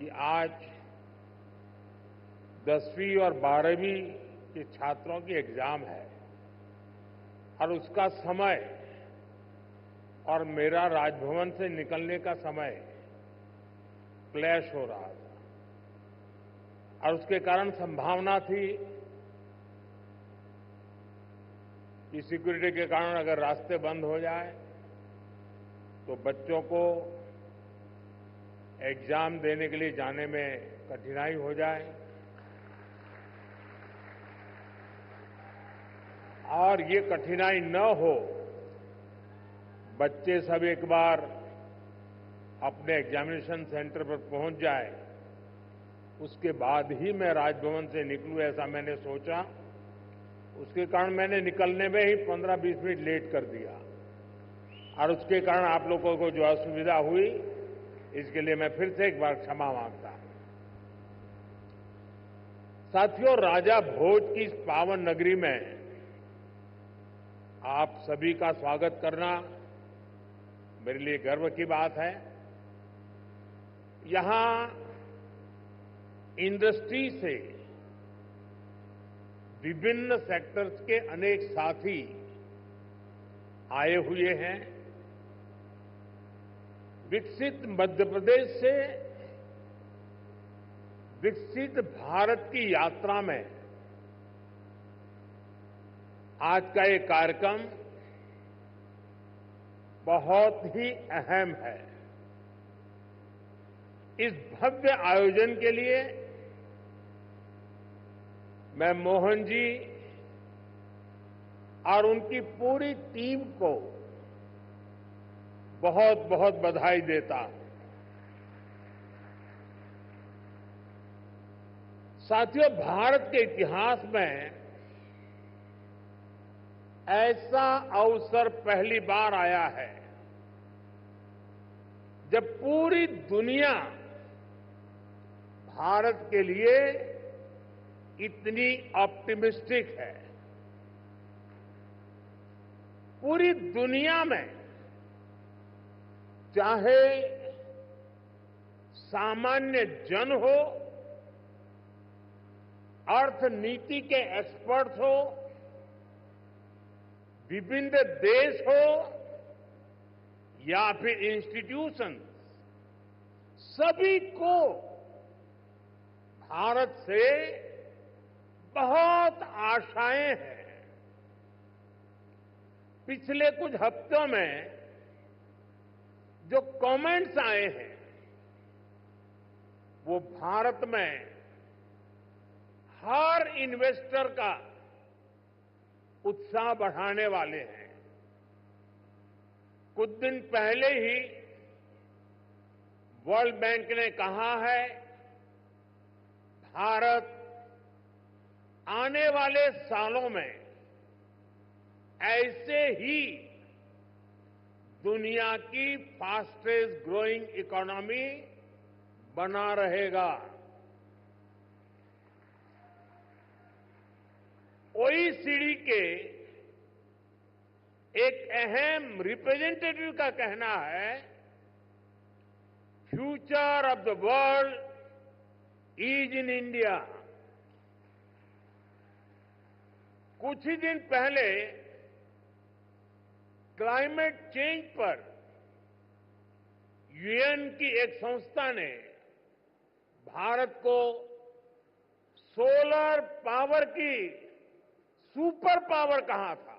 कि आज 10वीं और 12वीं के छात्रों की एग्जाम है और उसका समय और मेरा राजभवन से निकलने का समय क्लैश हो रहा था और उसके कारण संभावना थी कि सिक्योरिटी के कारण अगर रास्ते बंद हो जाए तो बच्चों को एग्जाम देने के लिए जाने में कठिनाई हो जाए और ये कठिनाई न हो, बच्चे सब एक बार अपने एग्जामिनेशन सेंटर पर पहुंच जाए, उसके बाद ही मैं राजभवन से निकलूं ऐसा मैंने सोचा। उसके कारण मैंने निकलने में ही 15-20 मिनट लेट कर दिया और उसके कारण आप लोगों को जो असुविधा हुई इसके लिए मैं फिर से एक बार क्षमा मांगता हूं। साथियों, राजा भोज की इस पावन नगरी में आप सभी का स्वागत करना मेरे लिए गर्व की बात है। यहां इंडस्ट्री से विभिन्न सेक्टर्स के अनेक साथी आए हुए हैं। विकसित मध्य प्रदेश से विकसित भारत की यात्रा में आज का ये कार्यक्रम बहुत ही अहम है। इस भव्य आयोजन के लिए मैं मोहन जी और उनकी पूरी टीम को बहुत बहुत बधाई देता हूं। साथियों, भारत के इतिहास में ऐसा अवसर पहली बार आया है जब पूरी दुनिया भारत के लिए इतनी ऑप्टिमिस्टिक है। पूरी दुनिया में चाहे सामान्य जन हो, अर्थनीति के एक्सपर्ट्स हो, विभिन्न देश हो या फिर इंस्टीट्यूशन, सभी को भारत से बहुत आशाएं हैं। पिछले कुछ हफ्तों में जो कमेंट्स आए हैं वो भारत में हर इन्वेस्टर का उत्साह बढ़ाने वाले हैं। कुछ दिन पहले ही वर्ल्ड बैंक ने कहा है भारत आने वाले सालों में ऐसे ही दुनिया की फास्टेस्ट ग्रोइंग इकोनॉमी बना रहेगा। ओईसीडी के एक अहम रिप्रेजेंटेटिव का कहना है future of the world is in India. कुछ ही दिन पहले क्लाइमेट चेंज पर यूएन की एक संस्था ने भारत को सोलर पावर की सुपर पावर कहा था।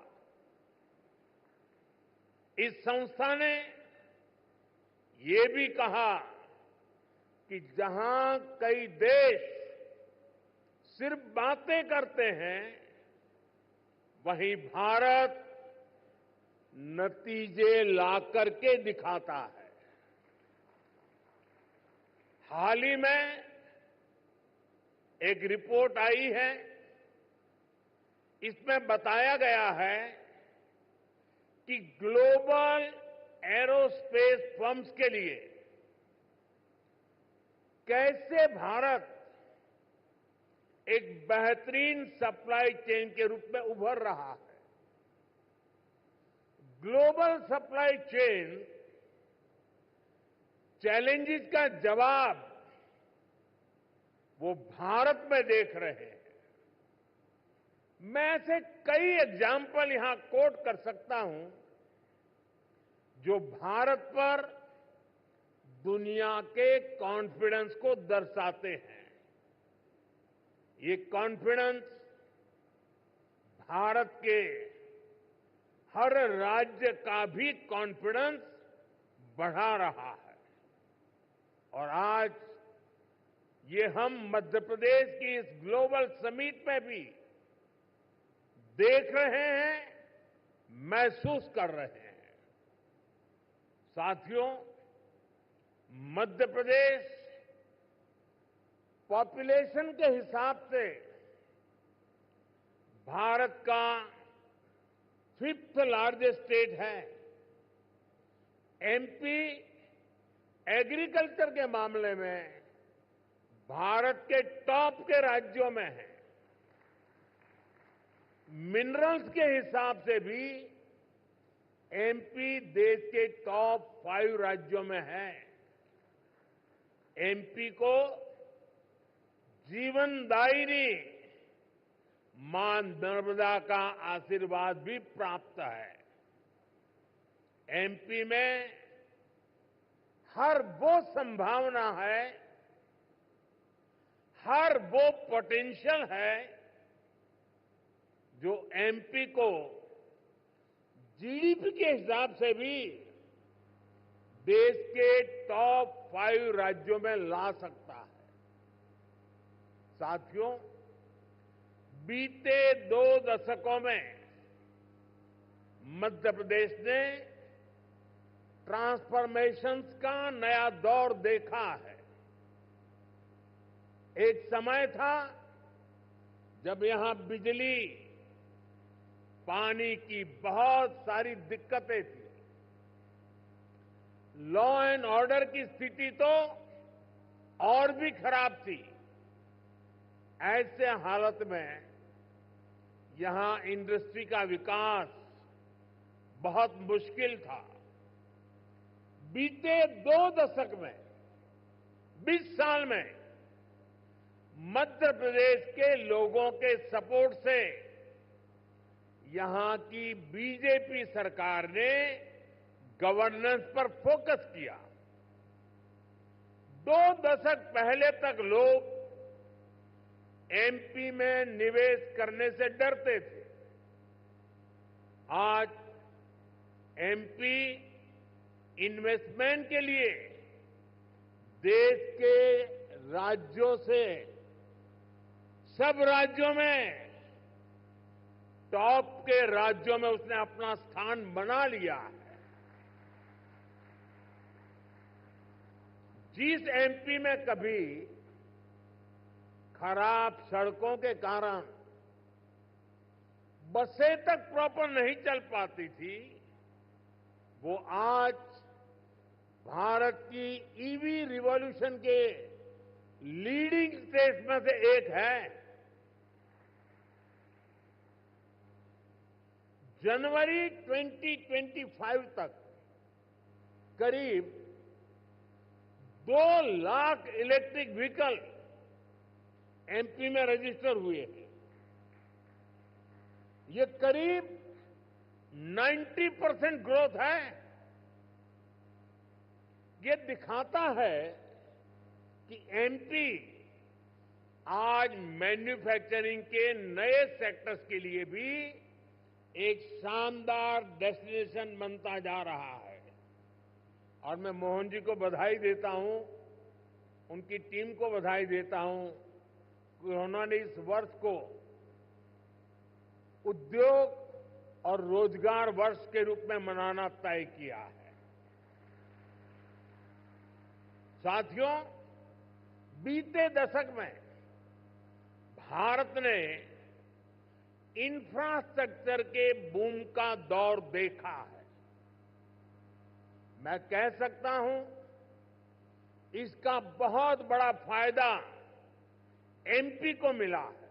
इस संस्था ने ये भी कहा कि जहां कई देश सिर्फ बातें करते हैं, वहीं भारत नतीजे ला करके दिखाता है। हाल ही में एक रिपोर्ट आई है, इसमें बताया गया है कि ग्लोबल एरोस्पेस फर्म्स के लिए कैसे भारत एक बेहतरीन सप्लाई चेन के रूप में उभर रहा है। ग्लोबल सप्लाई चेन चैलेंजेस का जवाब वो भारत में देख रहे हैं। मैं ऐसे कई एग्जाम्पल यहां कोट कर सकता हूं जो भारत पर दुनिया के कॉन्फिडेंस को दर्शाते हैं। ये कॉन्फिडेंस भारत के हर राज्य का भी कॉन्फिडेंस बढ़ा रहा है। और आज ये हम मध्य प्रदेश की इस ग्लोबल समिट में भी देख रहे हैं, महसूस कर रहे हैं। साथियों, मध्य प्रदेश पॉपुलेशन के हिसाब से भारत का 5th लार्जेस्ट स्टेट है। एमपी एग्रीकल्चर के मामले में भारत के टॉप के राज्यों में है। मिनरल्स के हिसाब से भी एमपी देश के टॉप 5 राज्यों में है। एमपी को जीवनदायिनी मां नर्मदा का आशीर्वाद भी प्राप्त है। एमपी में हर वो संभावना है, हर वो पोटेंशियल है जो एमपी को जीडीपी के हिसाब से भी देश के टॉप 5 राज्यों में ला सकता है। साथियों, बीते 2 दशकों में मध्य प्रदेश ने ट्रांसफॉर्मेशंस का नया दौर देखा है। एक समय था जब यहां बिजली, पानी की बहुत सारी दिक्कतें थी। लॉ एंड ऑर्डर की स्थिति तो और भी खराब थी। ऐसे हालत में यहां इंडस्ट्री का विकास बहुत मुश्किल था। बीते 2 दशक में, 20 साल में मध्य प्रदेश के लोगों के सपोर्ट से यहां की बीजेपी सरकार ने गवर्नेंस पर फोकस किया। 2 दशक पहले तक लोग एमपी में निवेश करने से डरते थे। आज एमपी इन्वेस्टमेंट के लिए देश के राज्यों से, सब राज्यों में, टॉप के राज्यों में उसने अपना स्थान बना लिया है। जिस एमपी में कभी खराब सड़कों के कारण बसें तक प्रॉपर नहीं चल पाती थी, वो आज भारत की ईवी रिवॉल्यूशन के लीडिंग स्टेट्स में से एक है। जनवरी 2025 तक करीब 2 लाख इलेक्ट्रिक व्हीकल एमपी में रजिस्टर हुए हैं। ये करीब 90% ग्रोथ है। ये दिखाता है कि एमपी आज मैन्युफैक्चरिंग के नए सेक्टर्स के लिए भी एक शानदार डेस्टिनेशन बनता जा रहा है। और मैं मोहन जी को बधाई देता हूं, उनकी टीम को बधाई देता हूं कि उन्होंने इस वर्ष को उद्योग और रोजगार वर्ष के रूप में मनाना तय किया है। साथियों, बीते दशक में भारत ने इंफ्रास्ट्रक्चर के बूम का दौर देखा है। मैं कह सकता हूं, इसका बहुत बड़ा फायदा एमपी को मिला है।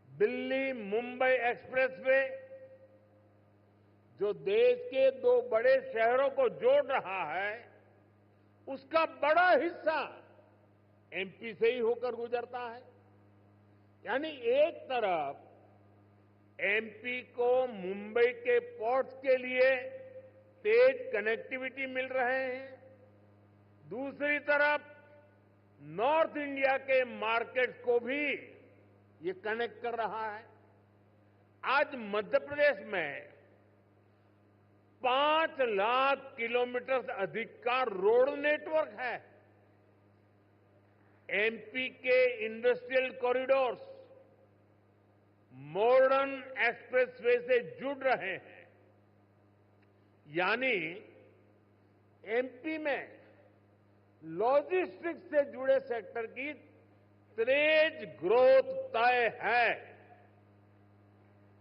दिल्ली मुंबई एक्सप्रेसवे जो देश के 2 बड़े शहरों को जोड़ रहा है, उसका बड़ा हिस्सा एमपी से ही होकर गुजरता है। यानी एक तरफ एमपी को मुंबई के पोर्ट्स के लिए तेज कनेक्टिविटी मिल रहे हैं, दूसरी तरफ नॉर्थ इंडिया के मार्केट्स को भी ये कनेक्ट कर रहा है। आज मध्य प्रदेश में 5 लाख किलोमीटर से अधिक का रोड नेटवर्क है। एमपी के इंडस्ट्रियल कॉरिडोर्स मॉडर्न एक्सप्रेसवे से जुड़ रहे हैं। यानी एमपी में लॉजिस्टिक्स से जुड़े सेक्टर की तेज ग्रोथ तय है।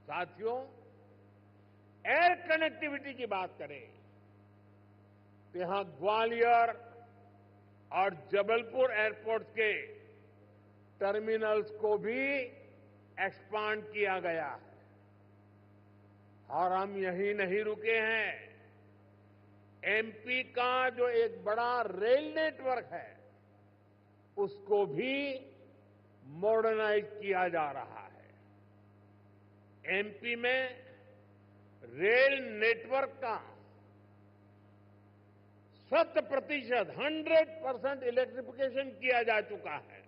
साथियों, एयर कनेक्टिविटी की बात करें तो यहां ग्वालियर और जबलपुर एयरपोर्ट के टर्मिनल्स को भी एक्सपांड किया गया है। और हम यहीं नहीं रुके हैं। एमपी का जो एक बड़ा रेल नेटवर्क है उसको भी मॉडर्नाइज किया जा रहा है। एमपी में रेल नेटवर्क का 100% इलेक्ट्रिफिकेशन किया जा चुका है।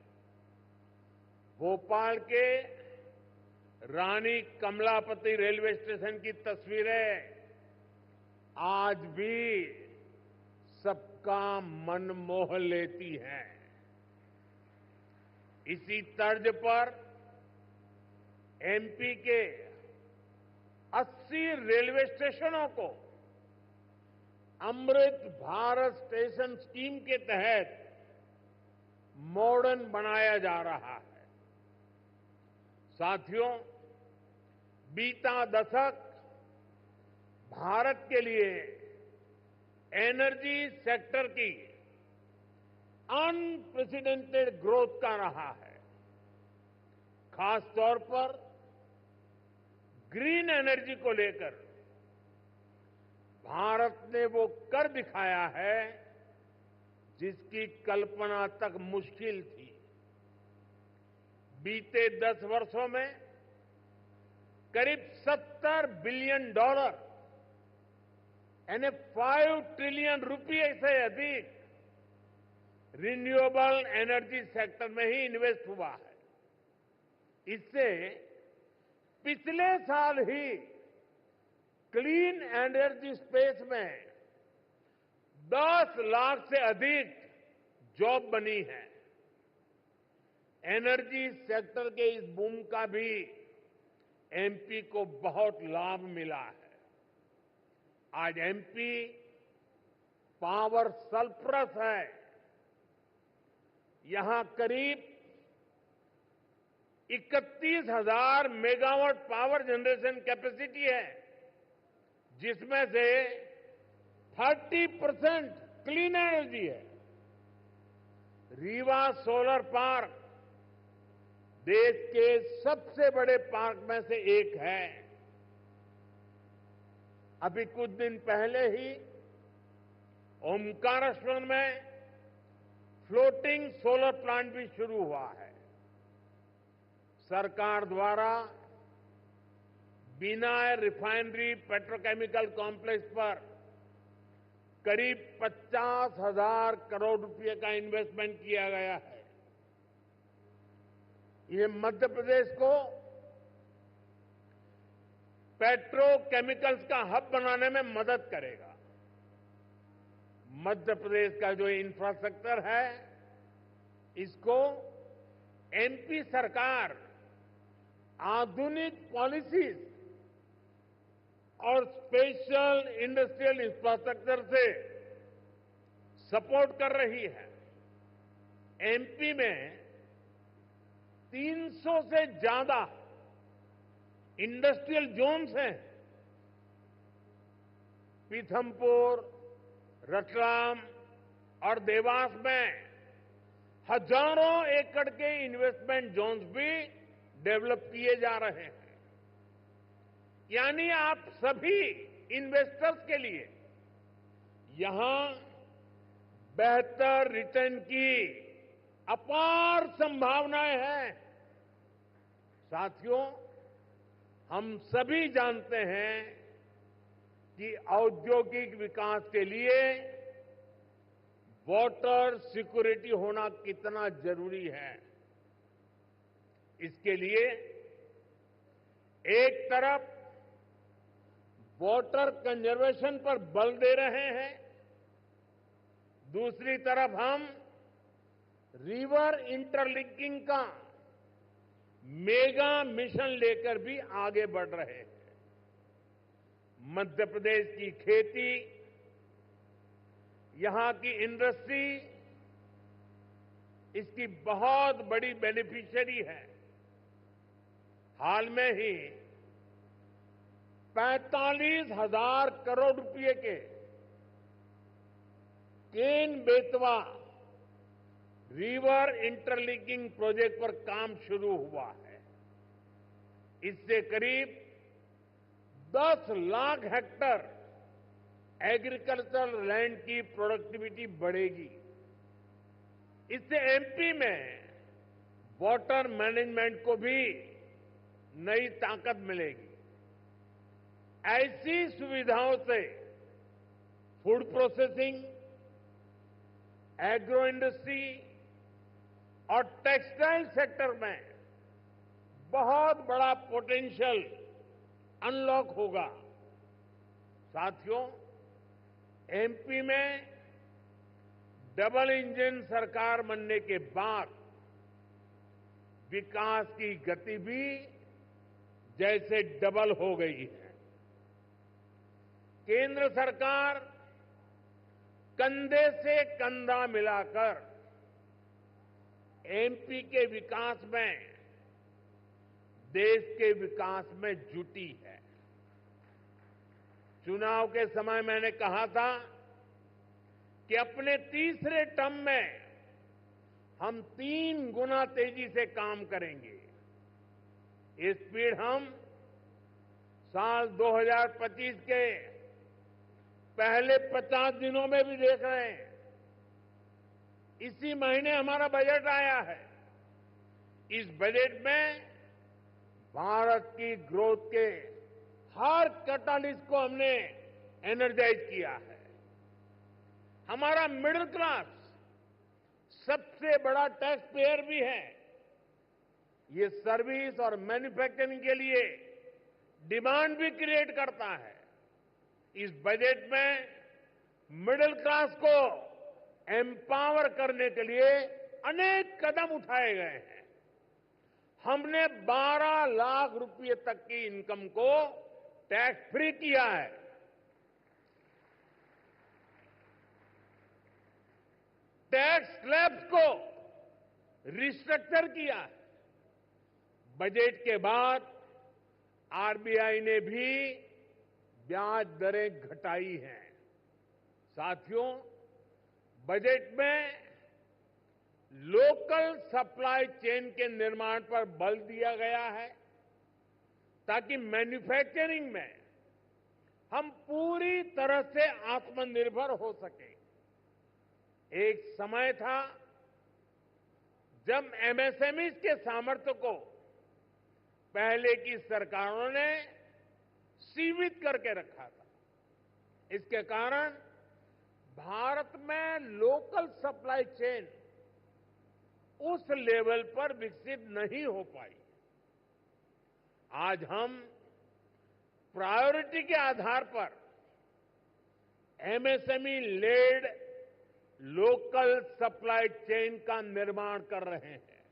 भोपाल के रानी कमलापति रेलवे स्टेशन की तस्वीरें आज भी सबका मन मोह लेती हैं। इसी तर्ज पर एमपी के 80 रेलवे स्टेशनों को अमृत भारत स्टेशन स्कीम के तहत मॉडर्न बनाया जा रहा है। साथियों, बीता दशक भारत के लिए एनर्जी सेक्टर की अनप्रेसिडेंटेड ग्रोथ का रहा है। खासतौर पर ग्रीन एनर्जी को लेकर भारत ने वो कर दिखाया है जिसकी कल्पना तक मुश्किल थी। बीते 10 वर्षों में करीब $70 बिलियन यानी 5 ट्रिलियन रुपये से अधिक रिन्यूएबल एनर्जी सेक्टर में ही इन्वेस्ट हुआ है। इससे पिछले साल ही क्लीन एनर्जी स्पेस में 10 लाख से अधिक जॉब बनी है। एनर्जी सेक्टर के इस बूम का भी एमपी को बहुत लाभ मिला है। आज एमपी पावर सरप्लस है। यहां करीब 31,000 मेगावाट पावर जनरेशन कैपेसिटी है, जिसमें से 30% क्लीन एनर्जी है। रीवा सोलर पार्क देश के सबसे बड़े पार्क में से एक है। अभी कुछ दिन पहले ही ओमकारेश्वर में फ्लोटिंग सोलर प्लांट भी शुरू हुआ है। सरकार द्वारा बिना रिफाइनरी पेट्रोकेमिकल कॉम्प्लेक्स पर करीब 50,000 करोड़ रुपए का इन्वेस्टमेंट किया गया है। ये मध्य प्रदेश को पेट्रोकेमिकल्स का हब बनाने में मदद करेगा। मध्य प्रदेश का जो इंफ्रास्ट्रक्चर है, इसको एमपी सरकार आधुनिक पॉलिसीज और स्पेशल इंडस्ट्रियल इंफ्रास्ट्रक्चर से सपोर्ट कर रही है। एमपी में 300 से ज्यादा इंडस्ट्रियल जोन्स हैं। पीथमपुर, रतलाम और देवास में हजारों एकड़ के इन्वेस्टमेंट जोन्स भी डेवलप किए जा रहे हैं। यानी आप सभी इन्वेस्टर्स के लिए यहां बेहतर रिटर्न की अपार संभावनाएं हैं। साथियों, हम सभी जानते हैं कि औद्योगिक विकास के लिए वाटर सिक्योरिटी होना कितना जरूरी है। इसके लिए एक तरफ वाटर कंजर्वेशन पर बल दे रहे हैं, दूसरी तरफ हम रिवर इंटरलिंकिंग का मेगा मिशन लेकर भी आगे बढ़ रहे हैं। मध्य प्रदेश की खेती, यहां की इंडस्ट्री इसकी बहुत बड़ी बेनिफिशियरी है। हाल में ही 45,000 करोड़ रुपए के Ken Betwa river interlinking project पर काम शुरू हुआ है। इससे करीब 10 लाख हेक्टेयर एग्रीकल्चर लैंड की प्रोडक्टिविटी बढ़ेगी। इससे एमपी में वाटर मैनेजमेंट को भी नई ताकत मिलेगी। ऐसी सुविधाओं से फूड प्रोसेसिंग, एग्रो इंडस्ट्री और टेक्सटाइल सेक्टर में बहुत बड़ा पोटेंशियल अनलॉक होगा। साथियों, एमपी में डबल इंजन सरकार बनने के बाद विकास की गति भी जैसे डबल हो गई है। केंद्र सरकार कंधे से कंधा मिलाकर एमपी के विकास में, देश के विकास में जुटी है। चुनाव के समय मैंने कहा था कि अपने तीसरे टर्म में हम 3 गुना तेजी से काम करेंगे। ये स्पीड हम साल 2025 के पहले 50 दिनों में भी देख रहे हैं। इसी महीने हमारा बजट आया है। इस बजट में भारत की ग्रोथ के हर कैटालिस्ट को हमने एनर्जाइज किया है। हमारा मिडिल क्लास सबसे बड़ा टैक्स पेयर भी है। ये सर्विस और मैन्युफैक्चरिंग के लिए डिमांड भी क्रिएट करता है। इस बजट में मिडिल क्लास को एम्पावर करने के लिए अनेक कदम उठाए गए हैं। हमने 12 लाख रुपए तक की इनकम को टैक्स फ्री किया है। टैक्स स्लैब्स को रिस्ट्रक्चर किया है। बजट के बाद आरबीआई ने भी ब्याज दरें घटाई हैं। साथियों, बजट में लोकल सप्लाई चेन के निर्माण पर बल दिया गया है ताकि मैन्युफैक्चरिंग में हम पूरी तरह से आत्मनिर्भर हो सके। एक समय था जब एमएसएमई के सामर्थ्य को पहले की सरकारों ने सीमित करके रखा था। इसके कारण भारत में लोकल सप्लाई चेन उस लेवल पर विकसित नहीं हो पाई। आज हम प्रायोरिटी के आधार पर MSME led local supply chain का निर्माण कर रहे हैं।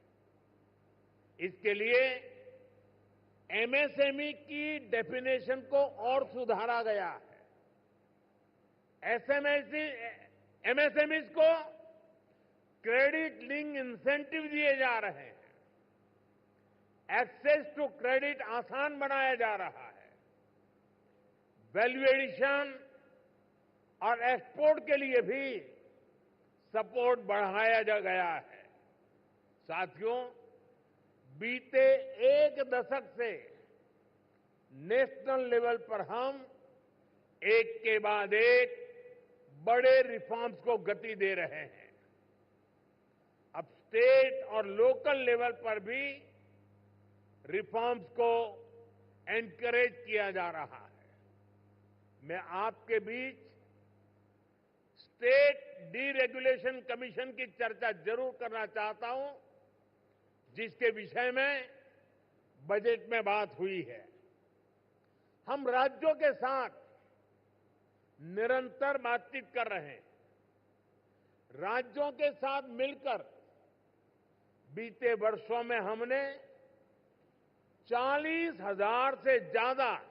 इसके लिए एमएसएमई की डेफिनेशन को और सुधारा गया है। एमएसएमई को क्रेडिट लिंक इंसेंटिव दिए जा रहे हैं। एक्सेस टू क्रेडिट आसान बनाया जा रहा है। वैल्यू एडिशन और एक्सपोर्ट के लिए भी सपोर्ट बढ़ाया जा गया है। साथियों, बीते एक दशक से नेशनल लेवल पर हम एक के बाद एक बड़े रिफॉर्म्स को गति दे रहे हैं। अब स्टेट और लोकल लेवल पर भी रिफॉर्म्स को एनकरेज किया जा रहा है। मैं आपके बीच स्टेट डीरेगुलेशन कमीशन की चर्चा जरूर करना चाहता हूं, जिसके विषय में बजट में बात हुई है। हम राज्यों के साथ निरंतर बातचीत कर रहे हैं। राज्यों के साथ मिलकर बीते वर्षों में हमने 40,000 से ज्यादा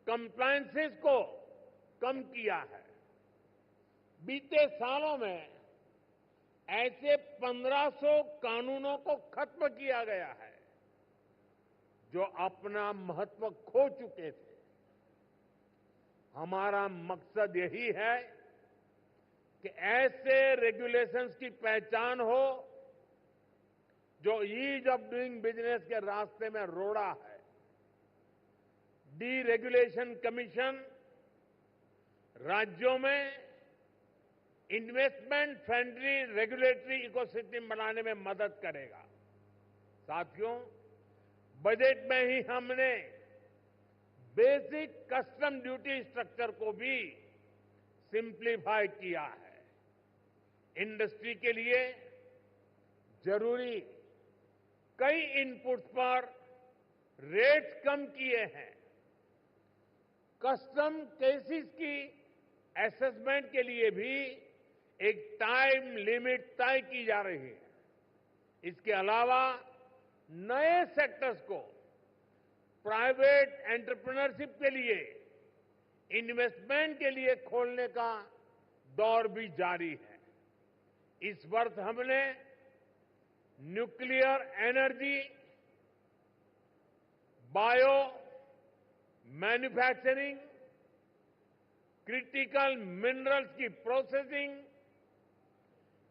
कंप्लायंसेस को कम किया है। बीते सालों में ऐसे 1500 कानूनों को खत्म किया गया है जो अपना महत्व खो चुके थे। हमारा मकसद यही है कि ऐसे रेगुलेशंस की पहचान हो जो ईज ऑफ डूइंग बिजनेस के रास्ते में रोड़ा है। डीरेगुलेशन कमीशन राज्यों में इन्वेस्टमेंट फ्रेंडली रेगुलेटरी इकोसिस्टम बनाने में मदद करेगा। साथियों, बजट में ही हमने बेसिक कस्टम ड्यूटी स्ट्रक्चर को भी सिंप्लीफाई किया है। इंडस्ट्री के लिए जरूरी कई इनपुट्स पर रेट्स कम किए हैं। कस्टम केसेस की असेसमेंट के लिए भी एक टाइम लिमिट तय की जा रही है। इसके अलावा नए सेक्टर्स को प्राइवेट एंटरप्रेन्योरशिप के लिए, इन्वेस्टमेंट के लिए खोलने का दौर भी जारी है। इस वर्ष हमने nuclear energy, bio manufacturing, critical minerals की प्रोसेसिंग,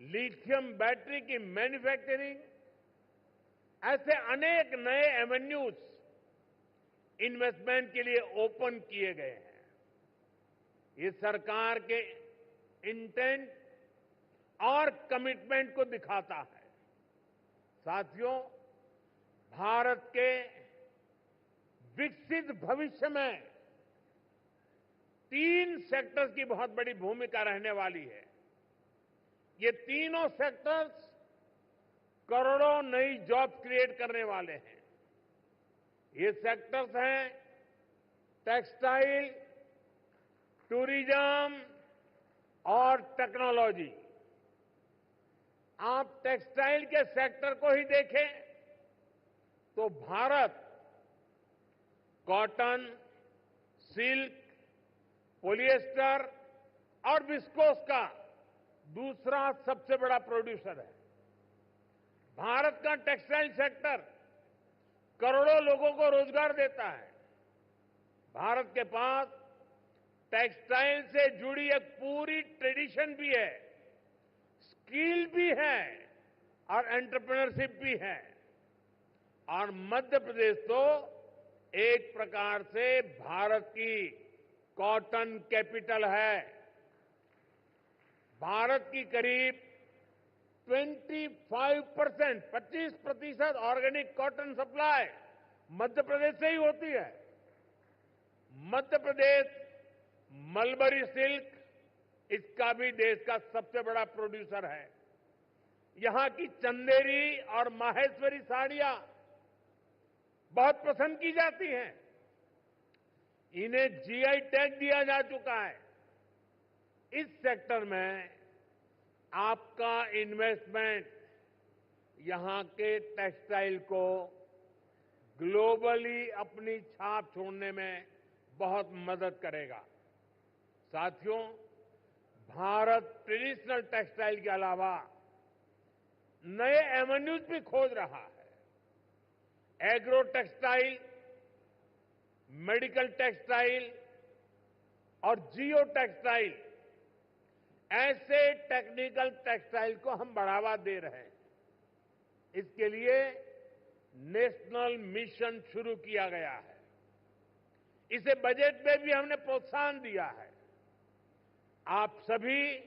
लिथियम बैटरी की मैन्युफैक्चरिंग, ऐसे अनेक नए एवेन्यूज इन्वेस्टमेंट के लिए ओपन किए गए हैं। ये सरकार के इंटेंट और कमिटमेंट को दिखाता है। साथियों, भारत के विकसित भविष्य में 3 सेक्टर्स की बहुत बड़ी भूमिका रहने वाली है। ये तीनों सेक्टर्स करोड़ों नई जॉब क्रिएट करने वाले हैं। ये सेक्टर्स हैं टेक्सटाइल, टूरिज्म और टेक्नोलॉजी। आप टेक्सटाइल के सेक्टर को ही देखें तो भारत कॉटन, सिल्क, पॉलिएस्टर और विस्कोस का दूसरा सबसे बड़ा प्रोड्यूसर है। भारत का टेक्सटाइल सेक्टर करोड़ों लोगों को रोजगार देता है। भारत के पास टेक्सटाइल से जुड़ी एक पूरी ट्रेडिशन भी है, स्किल भी है और एंटरप्रेन्योरशिप भी है। और मध्य प्रदेश तो एक प्रकार से भारत की कॉटन कैपिटल है। भारत की करीब 25% organic cotton supply Madhya Pradesh से ही होती है। मध्य प्रदेश मलबरी सिल्क, इसका भी देश का सबसे बड़ा प्रोड्यूसर है। यहां की चंदेरी और माहेश्वरी साड़ियां बहुत पसंद की जाती हैं। इन्हें जीआई टैग दिया जा चुका है। इस सेक्टर में आपका इन्वेस्टमेंट यहां के टेक्सटाइल को ग्लोबली अपनी छाप छोड़ने में बहुत मदद करेगा। साथियों, भारत ट्रेडिशनल टेक्सटाइल के अलावा नए एवेन्यूज भी खोज रहा है। एग्रो टेक्सटाइल, मेडिकल टेक्सटाइल और जियो टेक्सटाइल, ऐसे टेक्निकल टेक्सटाइल को हम बढ़ावा दे रहे हैं। इसके लिए नेशनल मिशन शुरू किया गया है। इसे बजट में भी हमने प्रोत्साहन दिया है। आप सभी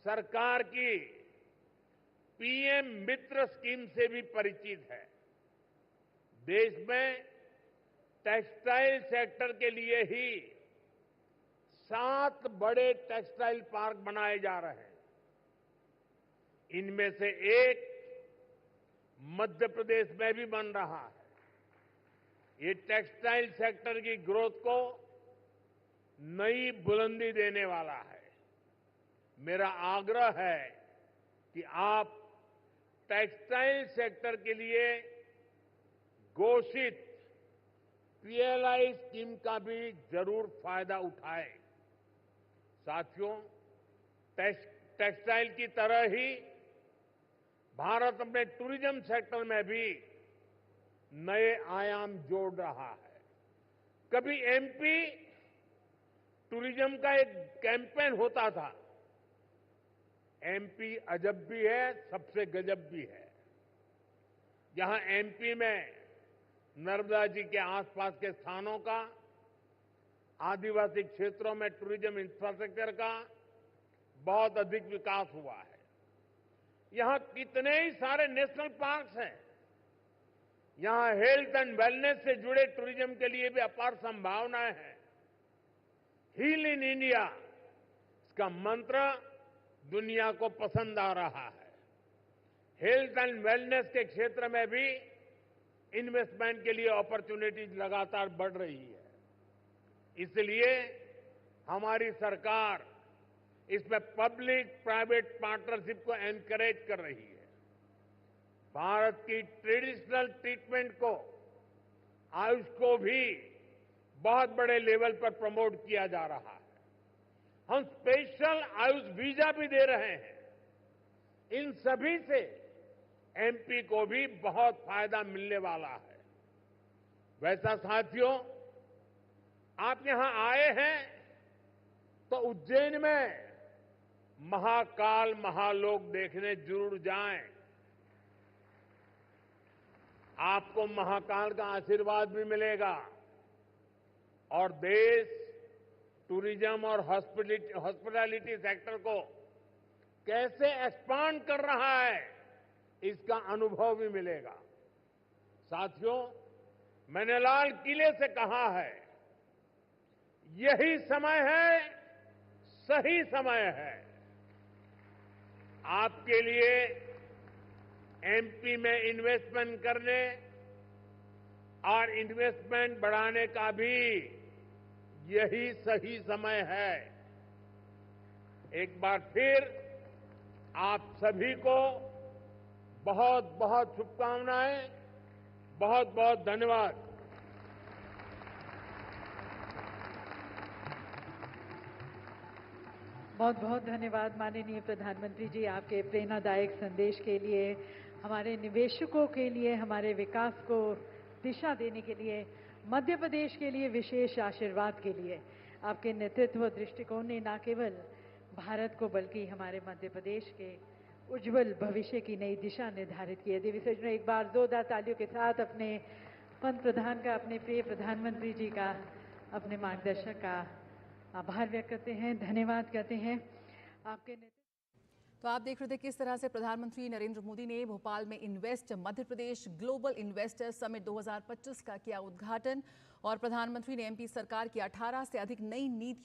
सरकार की पीएम मित्र स्कीम से भी परिचित हैं। देश में टेक्सटाइल सेक्टर के लिए ही 7 बड़े टेक्सटाइल पार्क बनाए जा रहे हैं। इनमें से एक मध्य प्रदेश में भी बन रहा है। ये टेक्सटाइल सेक्टर की ग्रोथ को नई बुलंदी देने वाला है। मेरा आग्रह है कि आप टेक्सटाइल सेक्टर के लिए घोषित पीएलआई स्कीम का भी जरूर फायदा उठाएं। साथियों, टेक्सटाइल की तरह ही भारत अपने टूरिज्म सेक्टर में भी नए आयाम जोड़ रहा है। कभी एमपी टूरिज्म का एक कैंपेन होता था, एमपी अजब भी है, सबसे गजब भी है। यहां एमपी में नर्मदा जी के आसपास के स्थानों का, आदिवासी क्षेत्रों में टूरिज्म इंफ्रास्ट्रक्चर का बहुत अधिक विकास हुआ है। यहां कितने ही सारे नेशनल पार्क्स हैं। यहां हेल्थ एंड वेलनेस से जुड़े टूरिज्म के लिए भी अपार संभावनाएं हैं। हील इन इंडिया, इसका मंत्र दुनिया को पसंद आ रहा है। हेल्थ एंड वेलनेस के क्षेत्र में भी इन्वेस्टमेंट के लिए अपॉर्चुनिटीज लगातार बढ़ रही है। इसलिए हमारी सरकार इसमें पब्लिक प्राइवेट पार्टनरशिप को एनकरेज कर रही है। भारत की ट्रेडिशनल ट्रीटमेंट को, आयुष को भी बहुत बड़े लेवल पर प्रमोट किया जा रहा है। हम स्पेशल आयुष वीजा भी दे रहे हैं। इन सभी से एमपी को भी बहुत फायदा मिलने वाला है। वैसा साथियों, आप यहां आए हैं तो उज्जैन में महाकाल महालोक देखने जरूर जाएं। आपको महाकाल का आशीर्वाद भी मिलेगा और देश टूरिज्म और हॉस्पिटैलिटी सेक्टर को कैसे एक्सपांड कर रहा है, इसका अनुभव भी मिलेगा। साथियों, मैंने लाल किले से कहा है, यही समय है, सही समय है आपके लिए एमपी में इन्वेस्टमेंट करने और इन्वेस्टमेंट बढ़ाने का भी यही सही समय है। एक बार फिर आप सभी को बहुत बहुत शुभकामनाएं, बहुत बहुत धन्यवाद। बहुत बहुत धन्यवाद माननीय प्रधानमंत्री जी, आपके प्रेरणादायक संदेश के लिए, हमारे निवेशकों के लिए, हमारे विकास को दिशा देने के लिए, मध्य प्रदेश के लिए विशेष आशीर्वाद के लिए। आपके नेतृत्व दृष्टिकोण ने न केवल भारत को बल्कि हमारे मध्य प्रदेश के उज्जवल भविष्य की नई दिशा निर्धारित की है। देवी सज्जनों, एक बार जोरदार तालियों के साथ अपने पंत प्रधान का, अपने प्रिय प्रधानमंत्री जी का, अपने मार्गदर्शक का आभार व्यक्त करते हैं, धन्यवाद कहते हैं। आपके तो आप देख रहे थे किस तरह से प्रधानमंत्री नरेंद्र मोदी ने भोपाल में invest Madhya Pradesh global investor summit 2025 का किया उद्घाटन और प्रधानमंत्री ने एमपी सरकार की 18 से अधिक नई नीतियों